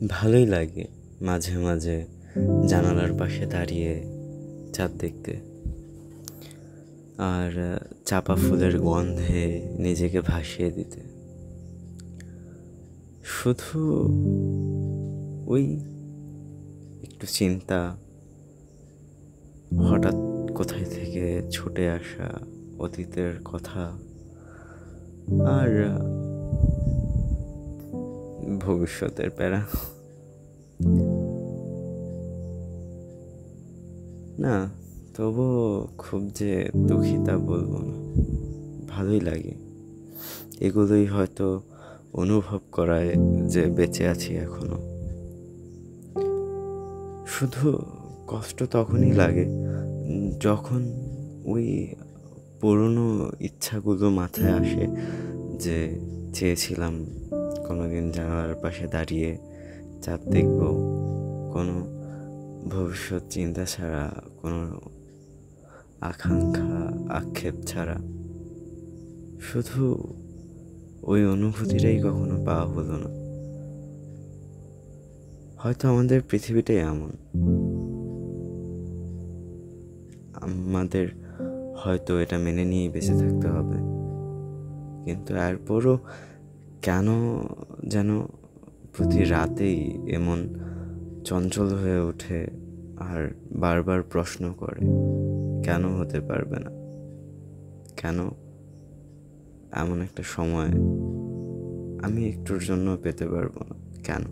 ভালোই লাগে মাঝে মাঝে জানালার পাশে দাঁড়িয়ে চাঁদ দেখতে, আর চাপা ফুলের গন্ধে নিজেকে ভাসিয়ে দিতে। শুধু ওই একটু চিন্তা, হঠাৎ কোথায় থেকে ছুটে আসা অতীতের কথা, আর ভবিষ্যতের প্যারা। না, তবুও খুব যে দুঃখী তা বলবো না, ভালোই লাগে। এগুলোই হয়তো অনুভব করায় যে বেঁচে আছি এখনো। শুধু কষ্ট তখনই লাগে যখন ওই পুরনো ইচ্ছাগুলো মাথায় আসে, যে চেয়েছিলাম কোনোদিন জানালার পাশে দাঁড়িয়ে চাঁদ দেখব, কোনো ভবিষ্যৎ চিন্তা ছাড়া, কোনো আকাঙ্ক্ষা আক্ষেপ ছাড়া। শুধু ওই অনুভূতিটাই কখনো পাওয়া হলো না। হয়তো আমাদের পৃথিবীটাই এমন, আমাদের হয়তো এটা মেনে নিয়েই বেঁচে থাকতে হবে, কিন্তু এরপরও কেন যেন প্রতি রাতেই এমন চঞ্চল হয়ে ওঠে আর বারবার প্রশ্ন করে, কেন হতে পারবে না? কেন এমন একটা সময় আমি একটুর জন্য পেতে পারবো না? কেন?